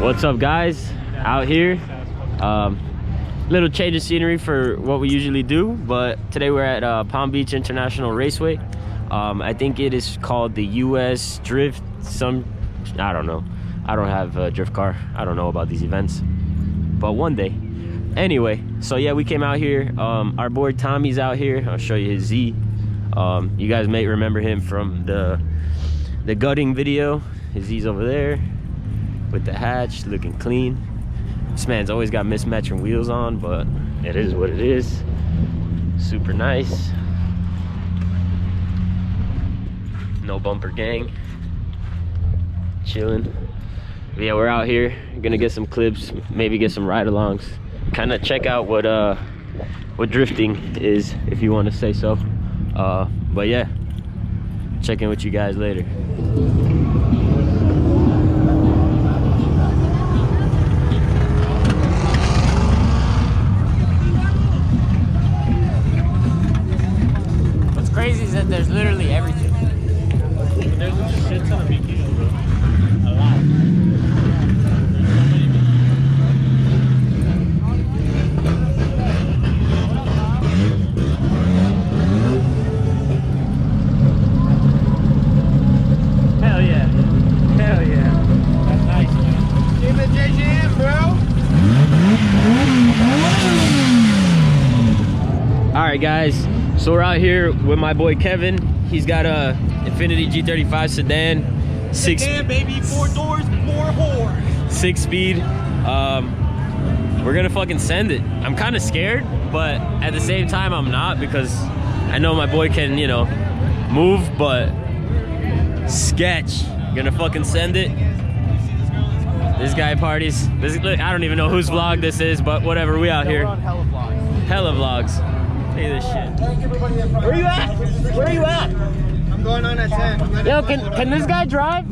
What's up, guys? Out here, little change of scenery for what we usually do, but today we're at Palm Beach International Raceway. I think it is called the US Drift I don't know. I don't have a drift car. I don't know about these events, but one day. Anyway, so yeah, we came out here. Our boy Tommy's out here. I'll show you his Z. You guys may remember him from the gutting video. His Z's over there with the hatch, looking clean. This man's always got mismatching wheels on, but it is what it is. Super nice. No bumper gang. Chilling. But yeah, we're out here. Gonna get some clips, maybe get some ride-alongs. Kind of check out what drifting is, if you want to say so. But yeah, check in with you guys later. What's crazy is that there's literally everything. There's a shit ton of bikinis, bro. A lot. Hell yeah. Hell yeah. That's nice, man. Give it JJM, bro. Alright guys, so we're out here with my boy Kevin. He's got a Infiniti G35 sedan. Sedan, baby, 4 doors, more whore. 6-speed. We're gonna fucking send it. I'm kind of scared, but at the same time I'm not, because I know my boy can, you know, move, but sketch. Gonna fucking send it. This guy parties. I don't even know whose vlog this is, but whatever, we out here. We're on hella vlogs. Hella vlogs. Look at this shit. Where are you at? Where are you at? I'm going on at 10. Yo, can this guy drive?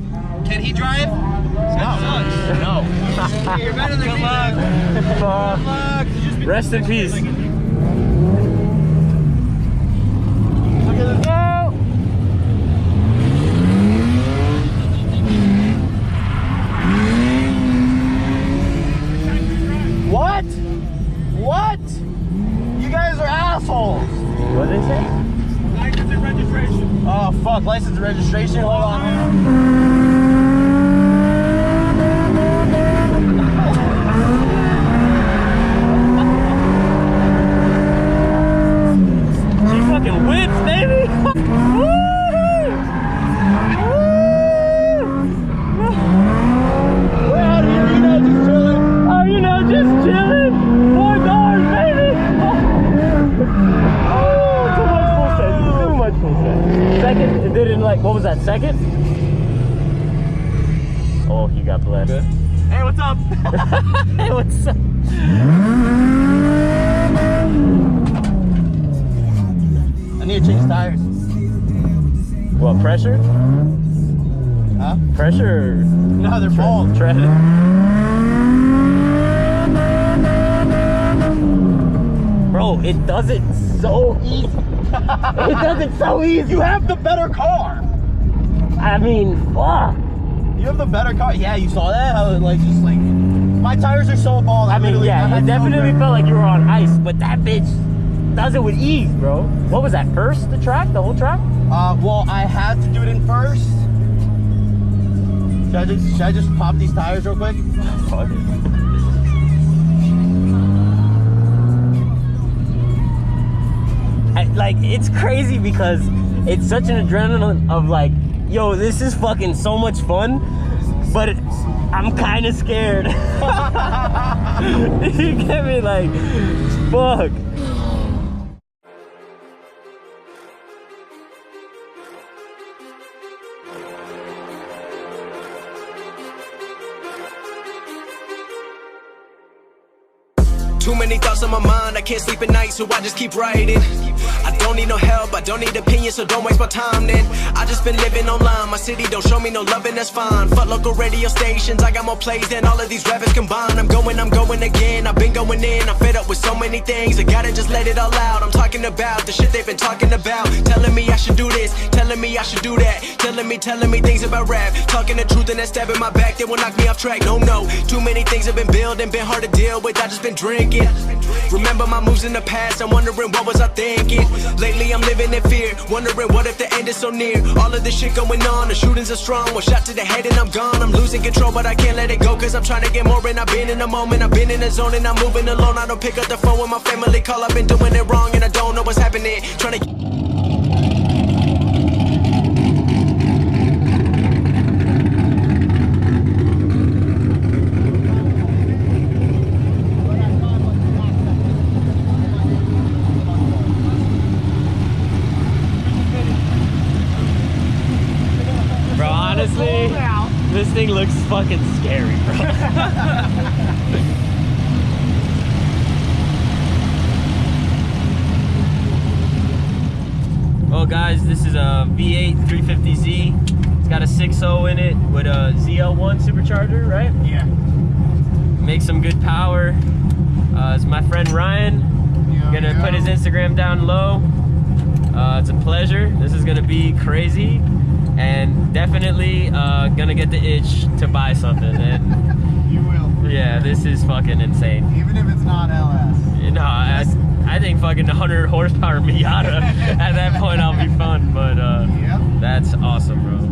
Can he drive? No. You're better than me. Good luck. Rest in peace. Okay, let's go. What? What? You guys are assholes. What did they say? License and registration. Oh fuck, license and registration. Hold on. She fucking whips, baby. Woo! We're out here, you know, just chilling. Oh, you know, just chilling. 4 doors, baby. Oh, too much full set. Too much full set. Second, it didn't like, what was that, second? Oh, you got blessed. Good. Hey, what's up? Hey, what's up? I need to change tires. What, pressure? Huh? Pressure? No, they're bald. Tread. Bro, it does it so easy. It does it so easy. You have the better car. I mean, fuck. You have the better car. Yeah, you saw that? How it just like my tires are so bald. I mean, yeah, it definitely felt like you were on ice, but that bitch does it with ease, bro. What was that, first, the track, the whole track? Well, I had to do it in first. Should I just pop these tires real quick? Fuck it. Like, it's crazy because it's such an adrenaline of like, yo, this is fucking so much fun, but I'm kind of scared. You get me? Like, fuck. Too many thoughts on my mind, I can't sleep at night, so I just keep writing. I don't need no help, I don't need opinions, so don't waste my time then. I just been living online, my city don't show me no love and that's fine. Fuck local radio stations, I got more plays than all of these rappers combined. I'm going again, I've been going in, I'm fed up with so many things, I gotta just let it all out. I'm talking about the shit they've been talking about, telling me I should do this, telling me I should do that, telling me things about rap, talking the truth and that stab in my back, they will knock me off track. No, too many things have been building, been hard to deal with, I just been drinking. Remember my moves in the past, I'm wondering what was I thinking. Lately I'm living in fear, wondering what if the end is so near. All of this shit going on, the shootings are strong, one shot to the head and I'm gone. I'm losing control but I can't let it go, cause I'm trying to get more and I've been in the moment, I've been in the zone and I'm moving alone. I don't pick up the phone when my family call, I've been doing it wrong and I don't know what's happening. Trying to honestly, this thing looks fucking scary, bro. Well guys, this is a V8 350Z. It's got a 6.0 in it with a ZL1 supercharger, right? Yeah. Makes some good power. It's my friend Ryan. Gonna put his Instagram down low. It's a pleasure. This is gonna be crazy. And definitely gonna get the itch to buy something. And You will. yeah, this is fucking insane. Even if it's not LS. You know, I think fucking 100 horsepower Miata at that point I'll be fun. But Yep. that's awesome, bro.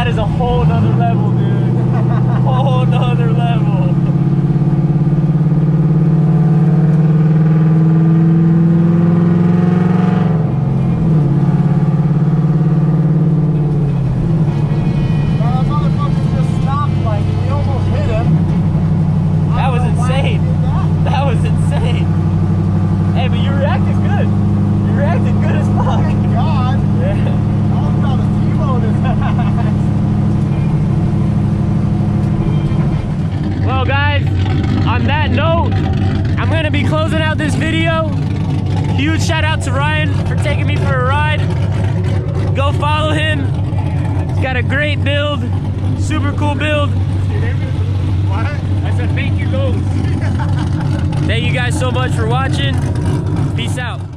That is a whole nother level, dude. Whole nother level. Well guys, on that note, I'm gonna be closing out this video. Huge shout out to Ryan for taking me for a ride. Go follow him. He's got a great build, super cool build. What? I said thank you, Lowe's. Thank you guys so much for watching. Peace out.